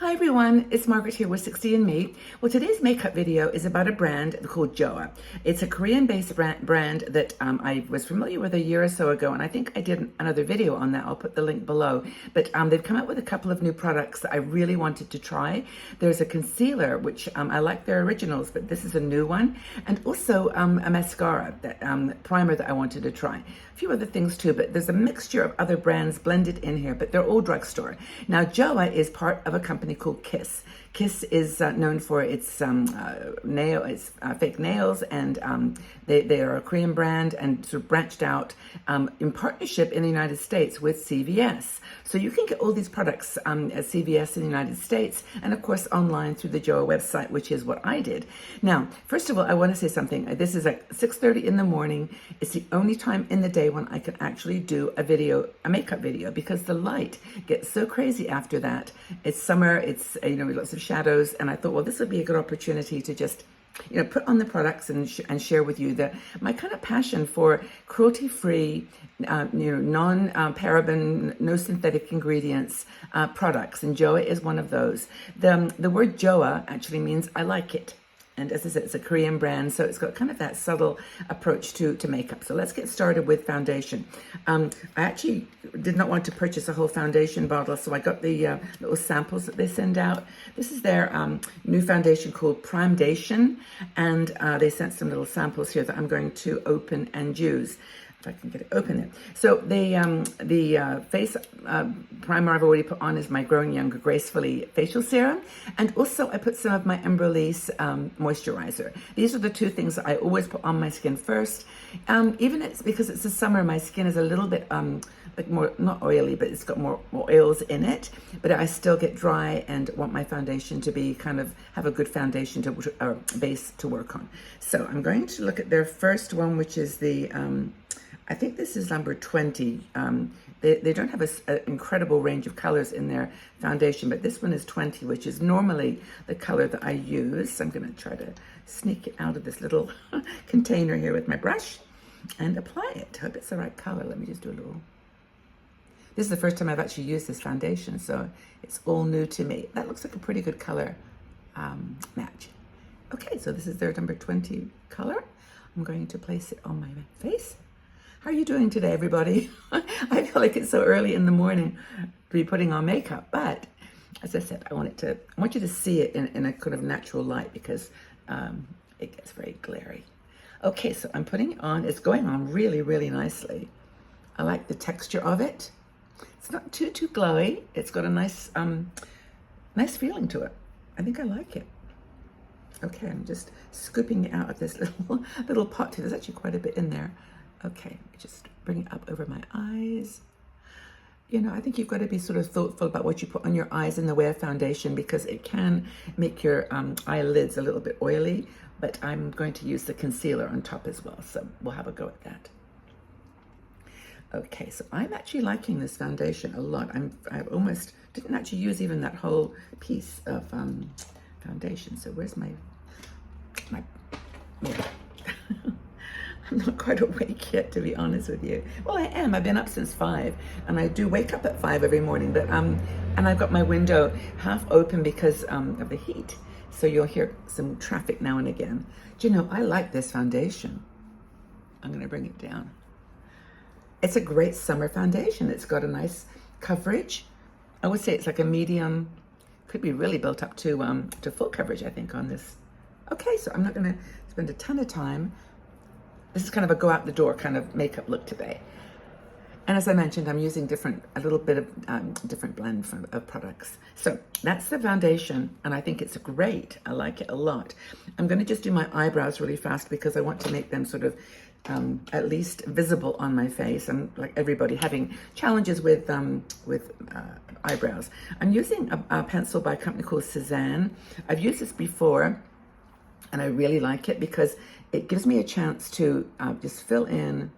Hi everyone, it's Margaret here with 60 and Me. Well, today's makeup video is about a brand called Joah. It's a Korean-based brand that I was familiar with a year or so ago, and I think I did another video on that. I'll put the link below. But they've come out with a couple of new products that I really wanted to try. There's a concealer, which I like their originals, but this is a new one. And also a mascara, that primer that I wanted to try. A few other things too, but there's a mixture of other brands blended in here, but they're all drugstore. Now, Joah is part of a company called Kiss. Kiss is known for its fake nails, and they are a Korean brand and sort of branched out in partnership in the United States with CVS. So you can get all these products at CVS in the United States, and of course online through the Joah website, which is what I did. Now, first of all, I want to say something. This is at 6:30 in the morning. It's the only time in the day when I can actually do a makeup video, because the light gets so crazy after that. It's summer, it's lots of shadows, and I thought, well, this would be a good opportunity to just put on the products and share with you my kind of passion for cruelty-free, non-paraben, no synthetic ingredients products, and Joah is one of those. The word Joah actually means I like it. And as I said, it's a Korean brand, so it's got kind of that subtle approach to makeup. So let's get started with foundation. I actually did not want to purchase a whole foundation bottle, so I got the little samples that they send out. This is their new foundation called Primedation, and they sent some little samples here that I'm going to open and use. If I can get it open. So the face primer I've already put on is my Growing Younger Gracefully facial serum, and also I put some of my Embryolisse moisturizer. These are the two things that I always put on my skin first. Even it's because it's the summer, my skin is a little bit like more, not oily, but it's got more oils in it, but I still get dry and want my foundation to be have a good foundation to base to work on. So I'm going to look at their first one, which is the I think this is number 20. They don't have an incredible range of colors in their foundation, but this one is 20, which is normally the color that I use. So I'm going to try to sneak it out of this little container here with my brush and apply it. Hope it's the right color. Let me just do a little. This is the first time I've actually used this foundation, so it's all new to me. That looks like a pretty good color match. Okay, so this is their number 20 color. I'm going to place it on my face. How are you doing today, everybody? I feel like it's so early in the morning to be putting on makeup, but as I said, I want you to see it in a kind of natural light, because it gets very glary. Okay, so I'm putting it on. It's going on really, really nicely. I like the texture of it. It's not too glowy. It's got a nice feeling to it. I think I like it. Okay, I'm just scooping it out of this little pot here. There's actually quite a bit in there. Okay, just bring it up over my eyes. I think you've got to be sort of thoughtful about what you put on your eyes in the way of foundation, because it can make your eyelids a little bit oily, but I'm going to use the concealer on top as well, so we'll have a go at that. Okay, so I'm actually liking this foundation a lot. I almost didn't actually use even that whole piece of foundation. So where's my mirror? I'm not quite awake yet, to be honest with you. Well, I am. I've been up since 5, and I do wake up at 5 every morning. But and I've got my window half open because of the heat, so you'll hear some traffic now and again. Do you know, I like this foundation. I'm going to bring it down. It's a great summer foundation. It's got a nice coverage. I would say it's like a medium. Could be really built up to full coverage, I think, on this. Okay, so I'm not going to spend a ton of time. This is kind of a go out the door kind of makeup look today. And as I mentioned, I'm using a little bit of different blend of products. So that's the foundation, and I think it's great. I like it a lot. I'm going to just do my eyebrows really fast because I want to make them sort of at least visible on my face. I'm like everybody having challenges with eyebrows. I'm using a pencil by a company called Cezanne. I've used this before, and I really like it because it gives me a chance to just fill in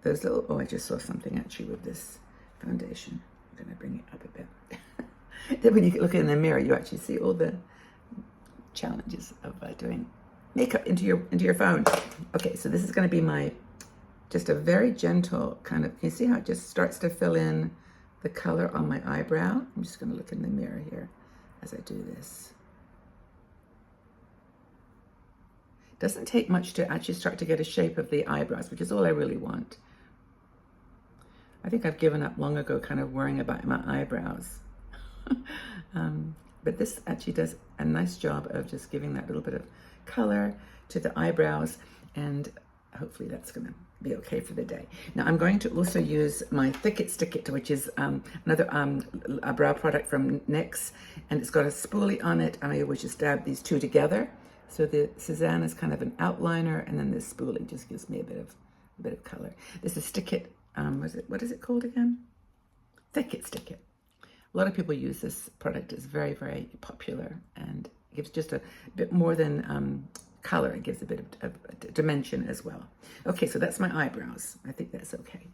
those little, I just saw something actually with this foundation. I'm gonna bring it up a bit. Then when you look in the mirror, you actually see all the challenges of doing makeup into your phone. Okay, so this is gonna be just a very gentle kind of, you see how it just starts to fill in the color on my eyebrow? I'm just gonna look in the mirror here as I do this. Doesn't take much to actually start to get a shape of the eyebrows, which is all I really want. I think I've given up long ago kind of worrying about my eyebrows. But this actually does a nice job of just giving that little bit of color to the eyebrows, and hopefully that's going to be okay for the day. Now I'm going to also use my Thick It Stick It, which is another a brow product from NYX, and it's got a spoolie on it, and I always just dab these two together. So the Cezanne is kind of an outliner, and then this spoolie just gives me a bit of color. This is Stick It. What is it called again? Thick It Stick It. A lot of people use this product. It's very, very popular, and gives just a bit more than color. It gives a bit of dimension as well. Okay, so that's my eyebrows. I think that's okay.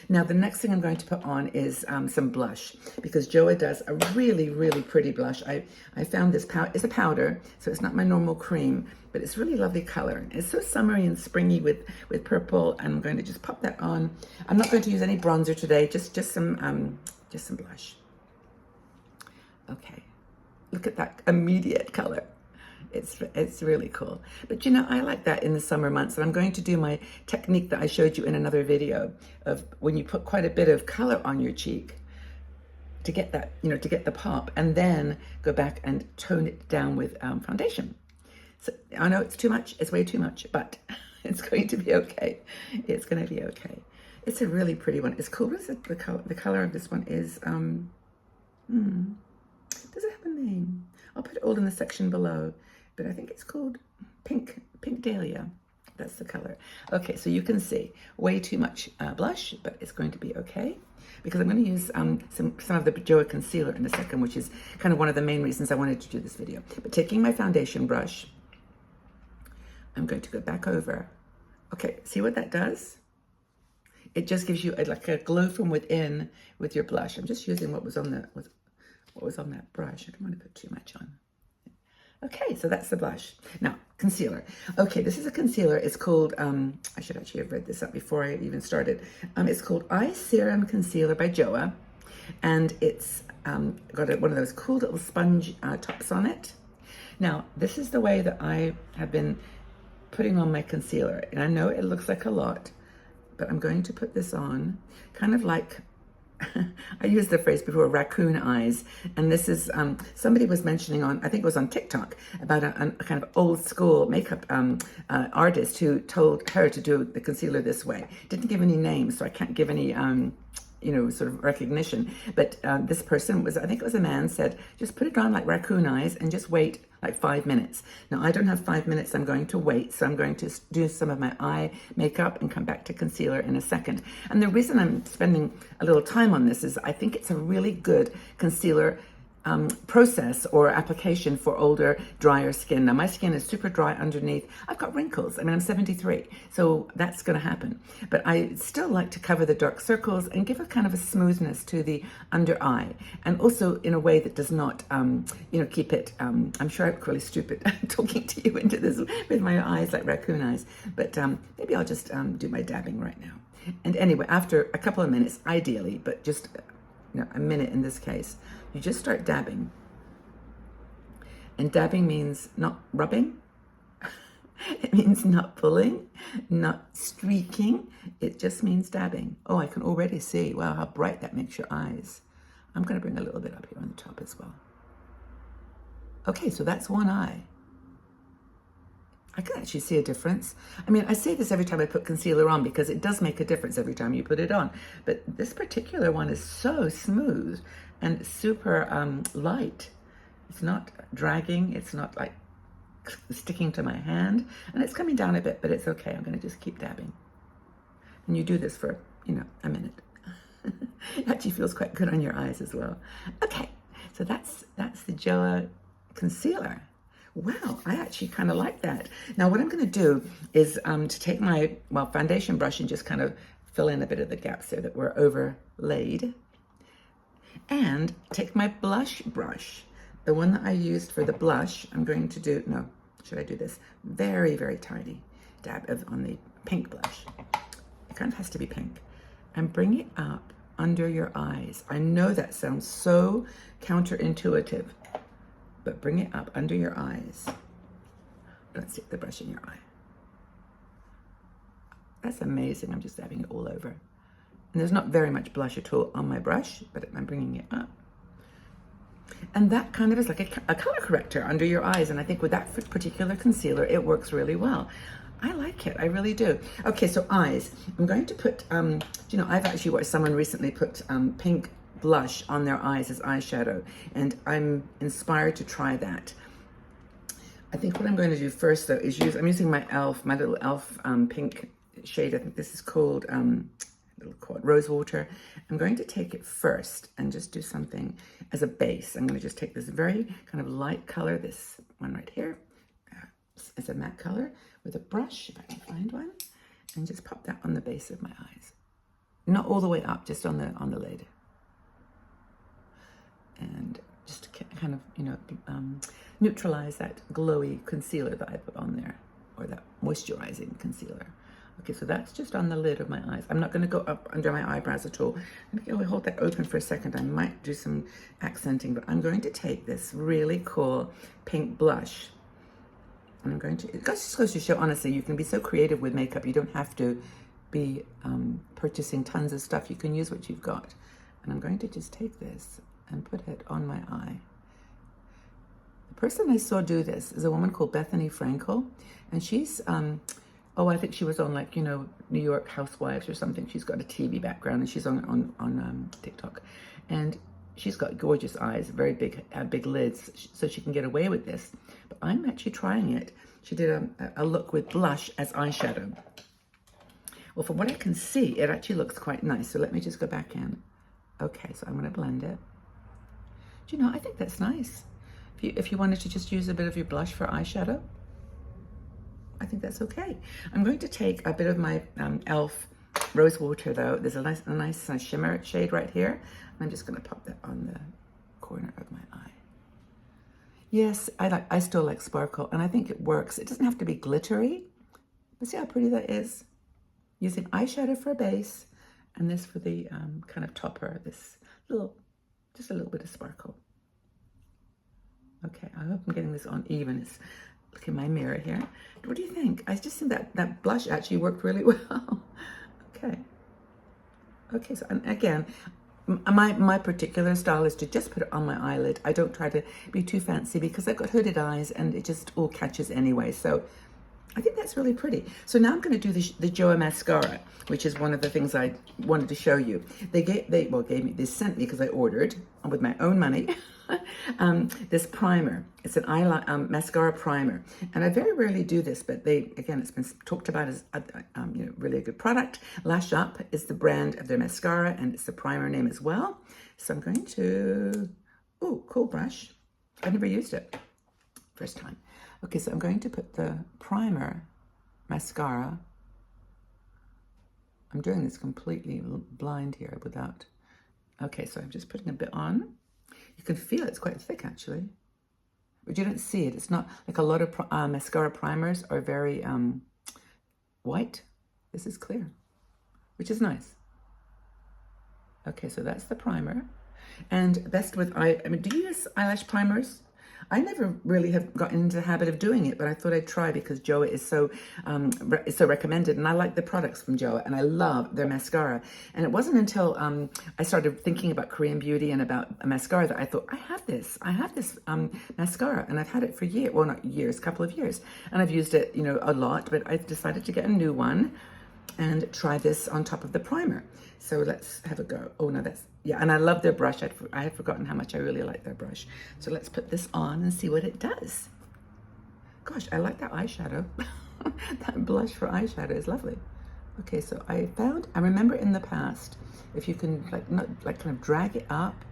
Now the next thing I'm going to put on is some blush, because Joah does a really, really pretty blush. I found this powder. It's a powder, so it's not my normal cream, but it's really lovely color. It's so summery and springy with purple, and I'm going to just pop that on. I'm not going to use any bronzer today, just some blush. Okay, look at that immediate color. It's really cool. But you know, I like that in the summer months, and I'm going to do my technique that I showed you in another video of when you put quite a bit of color on your cheek to get that, you know, to get the pop, and then go back and tone it down with foundation. So I know it's too much, it's way too much, but it's going to be okay. It's going to be okay. It's a really pretty one. It's cool. What is it? The color of this one is, does it have a name? I'll put it all in the section below, but I think it's called Pink Dahlia. That's the color. Okay, so you can see way too much blush, but it's going to be okay, because I'm going to use some of the Joah concealer in a second, which is kind of one of the main reasons I wanted to do this video. But taking my foundation brush, I'm going to go back over. Okay, see what that does? It just gives you like a glow from within with your blush. I'm just using what was on that brush. I don't want to put too much on. Okay, so that's the blush. Now, concealer. Okay, this is a concealer. It's called, I should actually have read this up before I even started. It's called Serum Concealer by Joah, and it's got one of those cool little sponge tops on it. Now, this is the way that I have been putting on my concealer, and I know it looks like a lot, but I'm going to put this on kind of like, I used the phrase before, raccoon eyes, and this is, somebody was mentioning on, I think it was on TikTok, about a kind of old school makeup artist who told her to do the concealer this way. Didn't give any names, so I can't give any, you know, sort of recognition, but this person was, I think it was a man, said, just put it on like raccoon eyes and just wait like 5 minutes. Now, I don't have 5 minutes, I'm going to wait, so I'm going to do some of my eye makeup and come back to concealer in a second. And the reason I'm spending a little time on this is I think it's a really good concealer process or application for older, drier skin. Now, my skin is super dry underneath. I've got wrinkles. I mean, I'm 73, so that's going to happen. But I still like to cover the dark circles and give a kind of a smoothness to the under eye, and also in a way that does not, you know, keep it. I'm sure I look really stupid talking to you into this with my eyes like raccoon eyes, but maybe I'll just do my dabbing right now. And anyway, after a couple of minutes, ideally, but just a minute in this case, you just start dabbing. And dabbing means not rubbing. It means not pulling, not streaking. It just means dabbing. Oh, I can already see, wow, how bright that makes your eyes. I'm going to bring a little bit up here on the top as well. Okay, so that's one eye. I can actually see a difference. I mean, I say this every time I put concealer on because it does make a difference every time you put it on. But this particular one is so smooth and super light. It's not dragging. It's not like sticking to my hand. And it's coming down a bit, but it's okay. I'm going to just keep dabbing. And you do this for, you know, a minute. It actually feels quite good on your eyes as well. Okay, so that's the Joah concealer. Wow, I actually kind of like that. Now what I'm going to do is to take my, foundation brush and just kind of fill in a bit of the gaps there that were overlaid. And take my blush brush, the one that I used for the blush. I'm going to do, no, should I do this? Very, very tiny dab on the pink blush. It kind of has to be pink. And bring it up under your eyes. I know that sounds so counterintuitive, but bring it up under your eyes. Don't stick the brush in your eye. That's amazing. I'm just dabbing it all over. And there's not very much blush at all on my brush, but I'm bringing it up. And that kind of is like a color corrector under your eyes. And I think with that particular concealer, it works really well. I like it, I really do. Okay, so eyes. I'm going to put, you know, I've actually watched someone recently put pink blush on their eyes as eyeshadow, and I'm inspired to try that. I think what I'm going to do first, though, is I'm using my little e.l.f. Pink shade. I think this is called Rose Water. I'm going to take it first and just do something as a base. I'm going to just take this very kind of light color, this one right here, as a matte color, with a brush, if I can find one, and just pop that on the base of my eyes. Not all the way up, just on the lid. And just to kind of, you know, neutralize that glowy concealer that I put on there, or that moisturizing concealer. Okay, so that's just on the lid of my eyes. I'm not going to go up under my eyebrows at all. Let me hold that open for a second. I might do some accenting, but I'm going to take this really cool pink blush. And I'm going to, it just goes to show, honestly, you can be so creative with makeup. You don't have to be purchasing tons of stuff. You can use what you've got. And I'm going to just take this and put it on my eye. The person I saw do this is a woman called Bethany Frankel. And she's, I think she was on, like, you know, New York Housewives or something. She's got a TV background, and she's on TikTok. And she's got gorgeous eyes, very big lids, so she can get away with this. But I'm actually trying it. She did a look with blush as eyeshadow. Well, from what I can see, it actually looks quite nice. So let me just go back in. Okay, so I'm going to blend it. Do you know, I think that's nice. If you wanted to just use a bit of your blush for eyeshadow, I think that's okay. I'm going to take a bit of my e.l.f. Rose Water, though. There's a nice shimmer shade right here. I'm just going to pop that on the corner of my eye. Yes, I still like sparkle, and I think it works. It doesn't have to be glittery, but see how pretty that is? Using eyeshadow for a base, and this for the kind of topper, just a little bit of sparkle. Okay, I hope I'm getting this on even. Look in my mirror here. What do you think? I just think that blush actually worked really well. Okay, so again, my particular style is to just put it on my eyelid. I don't try to be too fancy because I've got hooded eyes and it just all catches anyway. So I think that's really pretty. So now I'm going to do the Joah mascara, which is one of the things I wanted to show you. They sent me, because I ordered with my own money, this primer. It's an mascara primer, and I very rarely do this, but it's been talked about as really a good product. Lash Up is the brand of their mascara, and it's the primer name as well. So I'm going to, cool brush. I've never used it, first time. Okay, so I'm going to put the primer mascara. I'm doing this completely blind here without. Okay, so I'm just putting a bit on. You can feel it's quite thick actually, but you don't see it. It's not like a lot of mascara primers are very white. This is clear, which is nice. Okay, so that's the primer. And best with do you use eyelash primers? I never really have gotten into the habit of doing it, but I thought I'd try because Joah is so recommended, and I like the products from Joah, and I love their mascara. And it wasn't until I started thinking about Korean beauty and about a mascara that I thought, I have this mascara, and I've had it for years, well, not years, a couple of years, and I've used it, a lot, but I've decided to get a new one and try this on top of the primer. So let's have a go. Oh no, and I love their brush. I had forgotten how much I really like their brush. So let's put this on and see what it does. Gosh, I like that eyeshadow. That blush for eyeshadow is lovely. Okay, so I remember in the past, if you can kind of drag it up,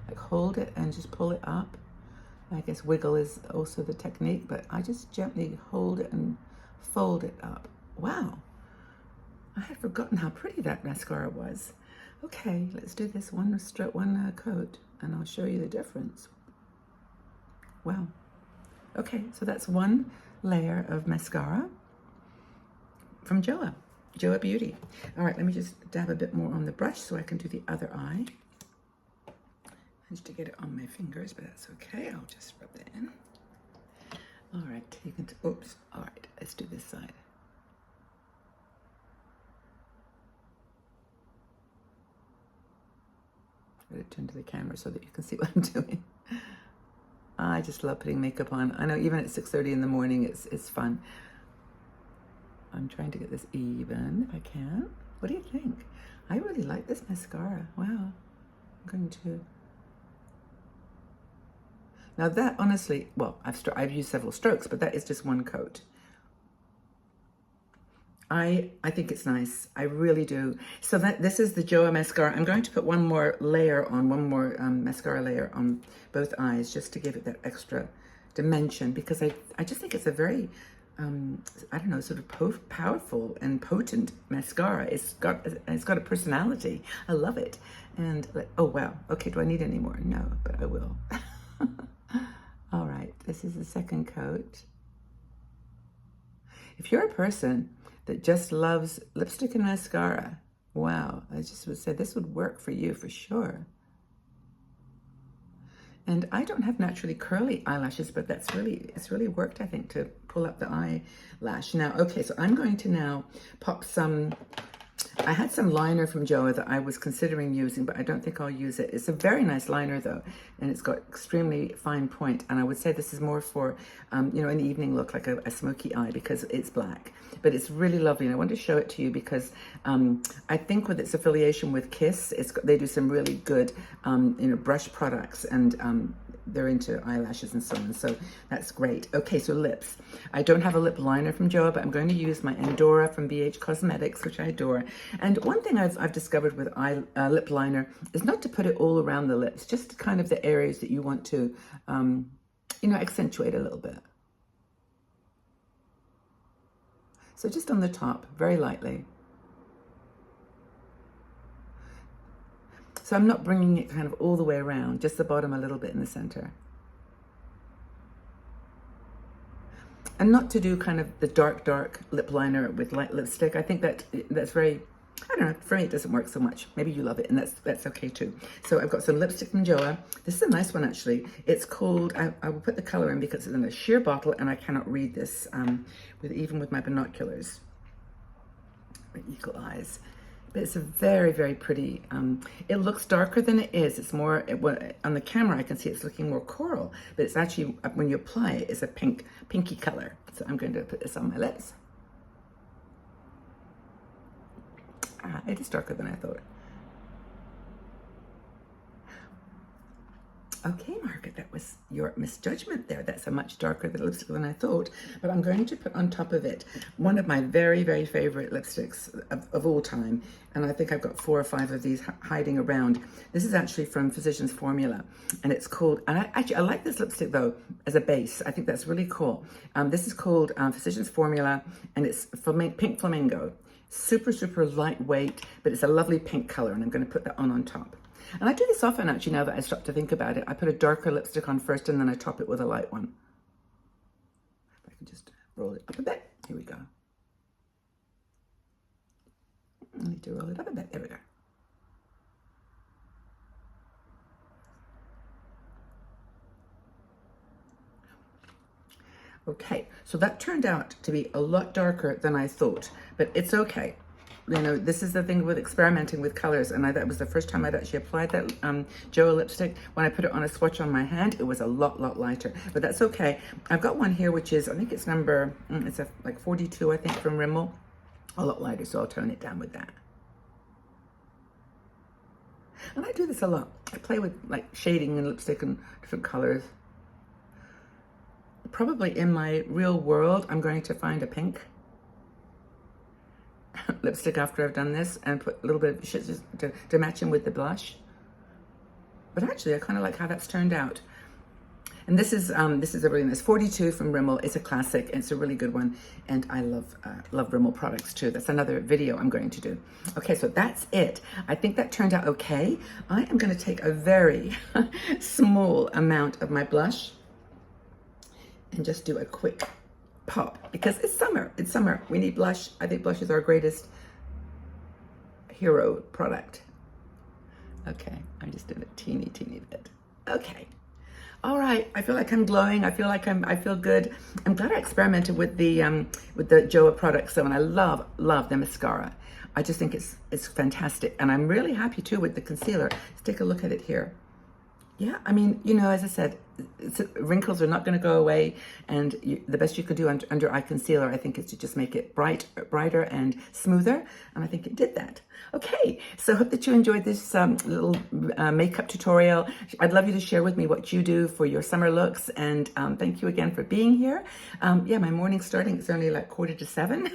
like hold it and just pull it up. I guess wiggle is also the technique, but I just gently hold it and fold it up. Wow. I had forgotten how pretty that mascara was. Okay, let's do this one coat, and I'll show you the difference. Wow. Okay, so that's one layer of mascara from Joah Beauty. All right, let me just dab a bit more on the brush so I can do the other eye. I managed to get it on my fingers, but that's okay. I'll just rub that right, you can, oops, all right, let's do this side. I'm going to turn to the camera so that you can see what I'm doing. I just love putting makeup on. I know even at 6:30 in the morning, it's fun. I'm trying to get this even, if I can. What do you think? I really like this mascara. Wow. I'm going to... Now that, honestly, well, I've used several strokes, but that is just one coat. I think it's nice. I really do. So this is the Joah mascara. I'm going to put one more layer on, one more mascara layer on both eyes, just to give it that extra dimension, because I just think it's a very, I don't know, sort of powerful and potent mascara. It's got a personality. I love it. And oh wow. Okay, do I need any more? No, but I will. All right, this is the second coat. If you're a person that just loves lipstick and mascara, wow, I just would say this would work for you for sure. And I don't have naturally curly eyelashes, but it's really worked, I think, to pull up the eyelash. Now, okay, so I'm going to now pop some, I had some liner from Joah that I was considering using, but I don't think I'll use it. It's a very nice liner though, and it's got extremely fine point. And I would say this is more for, you know, an evening look, like a smoky eye, because it's black. But it's really lovely, and I wanted to show it to you because I think with its affiliation with Kiss, they do some really good, you know, brush products, and they're into eyelashes and so on, so that's great. Okay, so lips. I don't have a lip liner from Joah, but I'm going to use my Endora from BH Cosmetics, which I adore. And one thing I've discovered with lip liner is not to put it all around the lips, just kind of the areas that you want to, you know, accentuate a little bit. So just on the top, very lightly. So I'm not bringing it kind of all the way around, just the bottom a little bit in the center. And not to do kind of the dark lip liner with light lipstick. I think that's very, I don't know, for me it doesn't work so much. Maybe you love it, and that's okay too. So I've got some lipstick from Joah. This is a nice one actually. It's called, I will put the color in because it's in a sheer bottle and I cannot read this even with my binoculars. My eagle eyes. But it's a very, very pretty, it looks darker than it is. It's more, on the camera I can see it's looking more coral, but it's actually, when you apply it, it's a pinky color. So I'm going to put this on my lips. It is darker than I thought. Okay, Margaret, that was your misjudgment there. That's a much darker lipstick than I thought. But I'm going to put on top of it one of my very, very favorite lipsticks of all time. And I think I've got 4 or 5 of these hiding around. This is actually from Physicians Formula. And it's called, and I like this lipstick though, as a base. I think that's really cool. This is called Physicians Formula, and it's Pink Flamingo. Super, super lightweight, but it's a lovely pink color. And I'm going to put that on top. And I do this often, actually, now that I stop to think about it. I put a darker lipstick on first, and then I top it with a light one. If I can just roll it up a bit. Here we go. I need to roll it up a bit. There we go. Okay, so that turned out to be a lot darker than I thought, but it's okay. You know, this is the thing with experimenting with colors, and that was the first time I'd actually applied that Joah lipstick. When I put it on a swatch on my hand, it was a lot lighter, but that's okay. I've got one here, which is, I think it's number, it's like 42, I think, from Rimmel. A lot lighter, so I'll tone it down with that. And I do this a lot. I play with like shading and lipstick and different colors. Probably in my real world, I'm going to find a pink lipstick after I've done this and put a little bit of shit to match in with the blush. But actually, I kind of like how that's turned out. And this is a really nice 42 from Rimmel. It's a classic. It's a really good one, and I love Rimmel products too. That's another video I'm going to do. Okay, so that's it. I think that turned out okay. I am going to take a very small amount of my blush and just do a quick pop, because it's summer. It's summer. We need blush. I think blush is our greatest hero product. Okay, I'm just doing a teeny bit. Okay. All right, I feel like I'm glowing. I feel good. I'm glad I experimented with the Joah products though, and I love the mascara. I just think it's fantastic, and I'm really happy too with the concealer. Let's take a look at it here. Yeah, I mean, you know, as I said, wrinkles are not going to go away, and the best you could do under eye concealer, I think, is to just make it brighter and smoother, and I think it did that. Okay, so I hope that you enjoyed this little makeup tutorial. I'd love you to share with me what you do for your summer looks, and thank you again for being here. Yeah, my morning's starting. It's only like 6:45.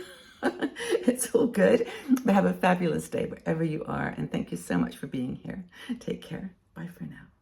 It's all good, but have a fabulous day wherever you are, and thank you so much for being here. Take care. Bye for now.